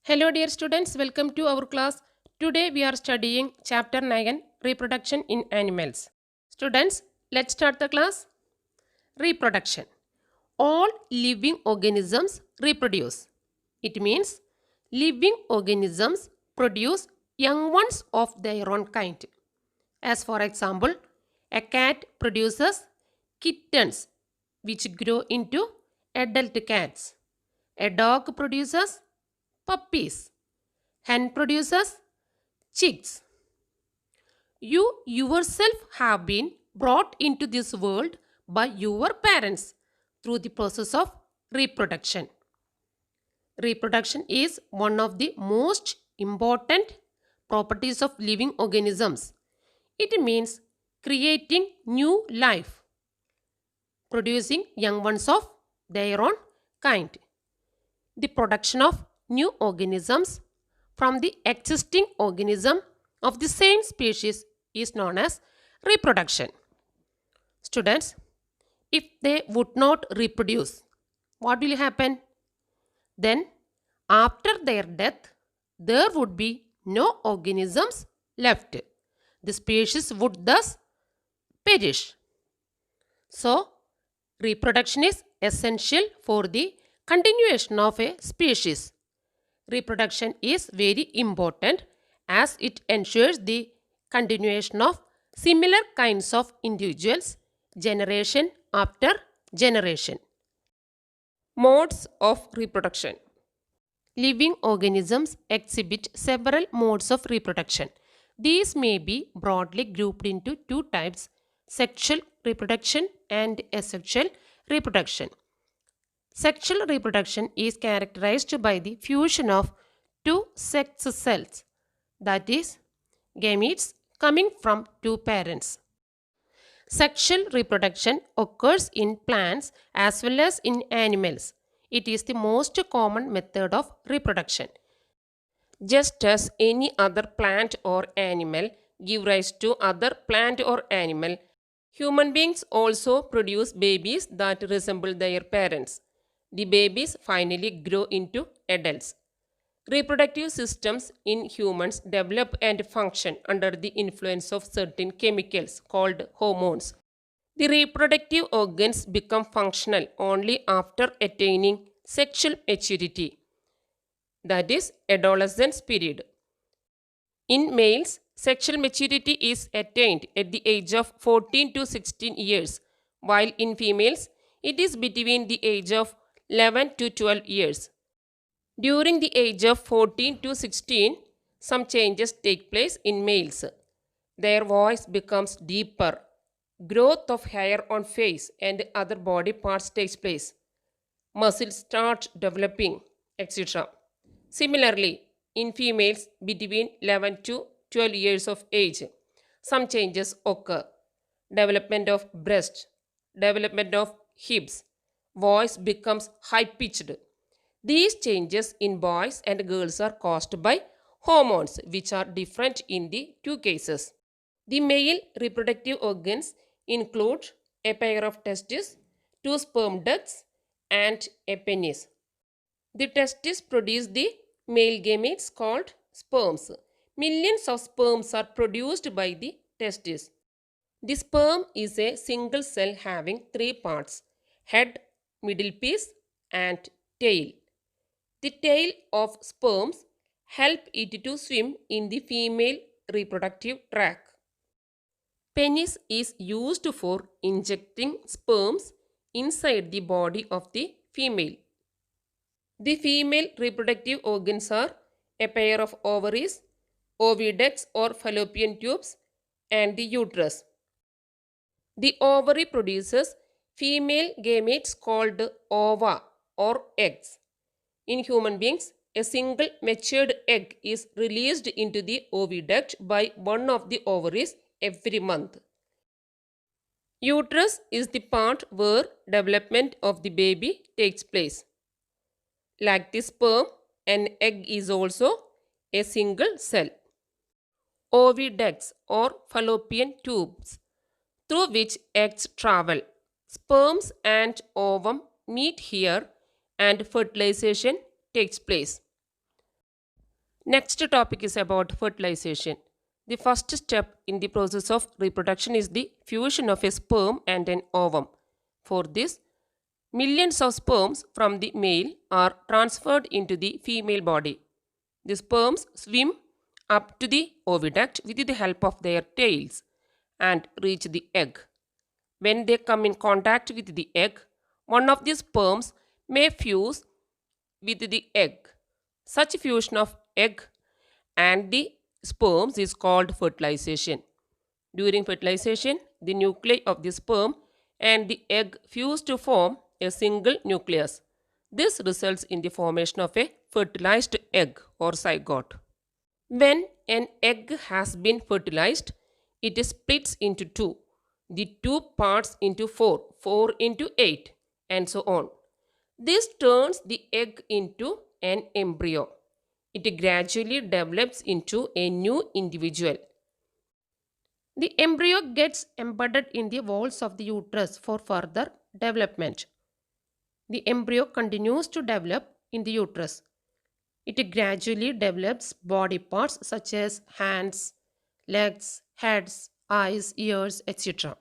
Hello dear students, welcome to our class. Today we are studying chapter 9 Reproduction in Animals. Students, let's start the class. Reproduction. All living organisms reproduce. It means living organisms produce young ones of their own kind. As for example, a cat produces kittens which grow into adult cats. A dog produces puppies. Hen produces chicks. You yourself have been brought into this world by your parents through the process of reproduction. Reproduction is one of the most important properties of living organisms. It means creating new life, producing young ones of their own kind. The production of new organisms from the existing organism of the same species is known as reproduction. Students, if they would not reproduce, what will happen? Then, after their death, there would be no organisms left. The species would thus perish. So, reproduction is essential for the continuation of a species. Reproduction is very important as it ensures the continuation of similar kinds of individuals generation after generation. Modes of reproduction. Living organisms exhibit several modes of reproduction. These may be broadly grouped into two types: sexual reproduction and asexual reproduction. Sexual reproduction is characterized by the fusion of two sex cells, that is, gametes coming from two parents. Sexual reproduction occurs in plants as well as in animals. It is the most common method of reproduction. Just as any other plant or animal give rise to other plant or animal, human beings also produce babies that resemble their parents. The babies finally grow into adults. Reproductive systems in humans develop and function under the influence of certain chemicals called hormones. The reproductive organs become functional only after attaining sexual maturity, that is, adolescence period. In males, sexual maturity is attained at the age of 14 to 16 years, while in females, it is between the age of 11 to 12 years. During the age of 14 to 16, some changes take place in males. Their voice becomes deeper. Growth of hair on face and other body parts takes place. Muscles start developing, etc. Similarly, in females between 11 to 12 years of age, some changes occur. Development of breast, development of hips, voice becomes high pitched. These changes in boys and girls are caused by hormones, which are different in the two cases. The male reproductive organs include a pair of testes, two sperm ducts, and a penis. The testes produce the male gametes called sperms. Millions of sperms are produced by the testes. The sperm is a single cell having three parts: head, middle piece, and tail. The tail of sperms help it to swim in the female reproductive tract. Penis is used for injecting sperms inside the body of the female. The female reproductive organs are a pair of ovaries, oviducts or fallopian tubes, and the uterus. The ovary produces female gametes called ova or eggs. In human beings, a single matured egg is released into the oviduct by one of the ovaries every month. Uterus is the part where development of the baby takes place. Like the sperm, an egg is also a single cell. Oviducts or fallopian tubes through which eggs travel. Sperms and ovum meet here and fertilization takes place. Next topic is about fertilization. The first step in the process of reproduction is the fusion of a sperm and an ovum. For this, millions of sperms from the male are transferred into the female body. The sperms swim up to the oviduct with the help of their tails and reach the egg. When they come in contact with the egg, one of the sperms may fuse with the egg. Such fusion of egg and the sperms is called fertilization. During fertilization, the nuclei of the sperm and the egg fuse to form a single nucleus. This results in the formation of a fertilized egg or zygote. When an egg has been fertilized, it splits into two. The two parts into four, four into eight, and so on. This turns the egg into an embryo. It gradually develops into a new individual. The embryo gets embedded in the walls of the uterus for further development. The embryo continues to develop in the uterus. It gradually develops body parts such as hands, legs, heads, eyes, ears, etc.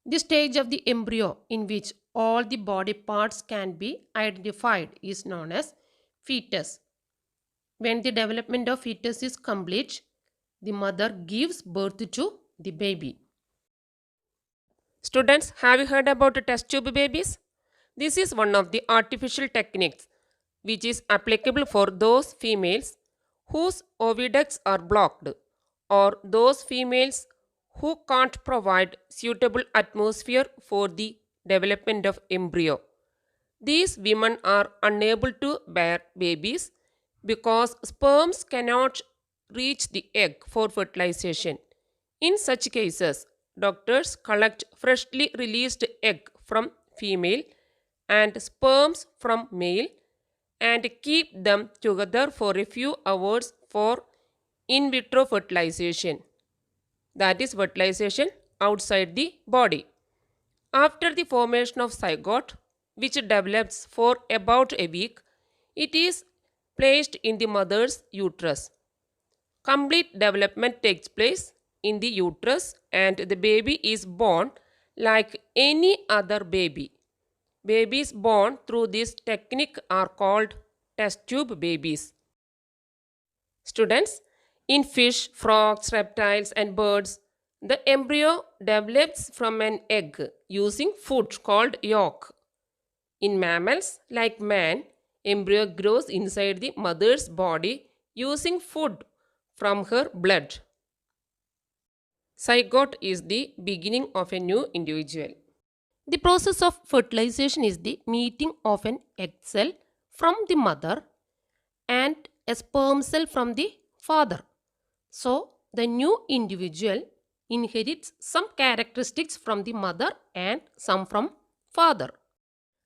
The stage of the embryo in which all the body parts can be identified is known as fetus. When the development of fetus is complete, the mother gives birth to the baby. Students, have you heard about test tube babies? This is one of the artificial techniques which is applicable for those females whose oviducts are blocked or those females who can't provide suitable atmosphere for the development of embryo. These women are unable to bear babies because sperms cannot reach the egg for fertilization. In such cases, doctors collect freshly released egg from female and sperms from male and keep them together for a few hours for in vitro fertilization. That is fertilization outside the body. After the formation of zygote, which develops for about a week, it is placed in the mother's uterus. Complete development takes place in the uterus and the baby is born like any other baby. Babies born through this technique are called test tube babies. Students, in fish, frogs, reptiles, and birds, the embryo develops from an egg using food called yolk. In mammals, like man, embryo grows inside the mother's body using food from her blood. Zygote is the beginning of a new individual. The process of fertilization is the meeting of an egg cell from the mother and a sperm cell from the father. So, the new individual inherits some characteristics from the mother and some from father.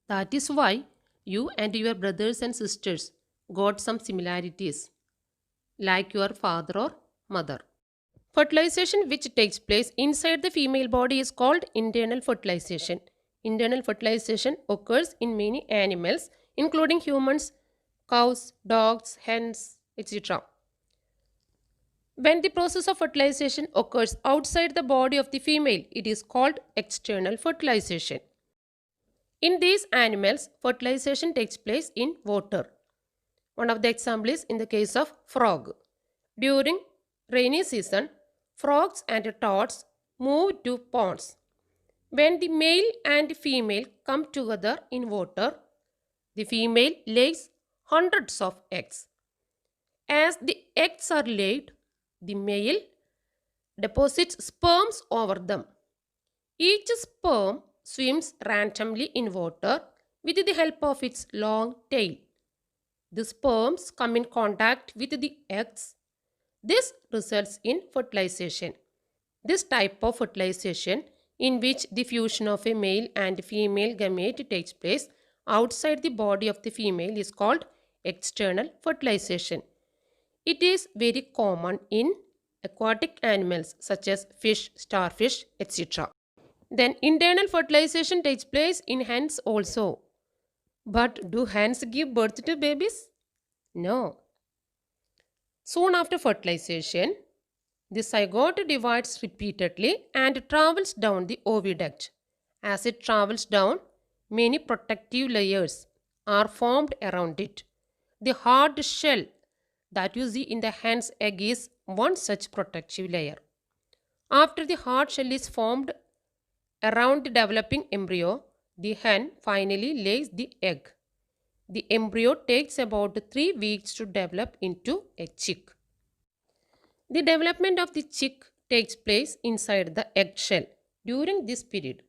That is why you and your brothers and sisters got some similarities like your father or mother. Fertilization which takes place inside the female body is called internal fertilization. Internal fertilization occurs in many animals including humans, cows, dogs, hens, etc. When the process of fertilization occurs outside the body of the female, it is called external fertilization. In these animals, fertilization takes place in water. One of the examples is in the case of frog. During rainy season, frogs and toads move to ponds. When the male and female come together in water, the female lays hundreds of eggs. As the eggs are laid, the male deposits sperms over them. Each sperm swims randomly in water with the help of its long tail. The sperms come in contact with the eggs. This results in fertilization. This type of fertilization, in which the fusion of a male and female gamete takes place outside the body of the female, is called external fertilization. It is very common in aquatic animals such as fish, starfish, etc. Then internal fertilization takes place in hens also. But do hens give birth to babies? No. Soon after fertilization, the zygote divides repeatedly and travels down the oviduct. As it travels down, many protective layers are formed around it. The hard shell that you see in the hen's egg is one such protective layer. After the hard shell is formed around the developing embryo, the hen finally lays the egg. The embryo takes about 3 weeks to develop into a chick. The development of the chick takes place inside the eggshell during this period.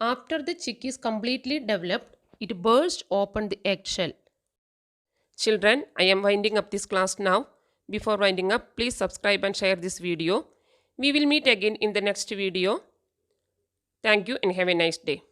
After the chick is completely developed, it bursts open the eggshell. Children, I am winding up this class now. Before winding up, please subscribe and share this video. We will meet again in the next video. Thank you and have a nice day.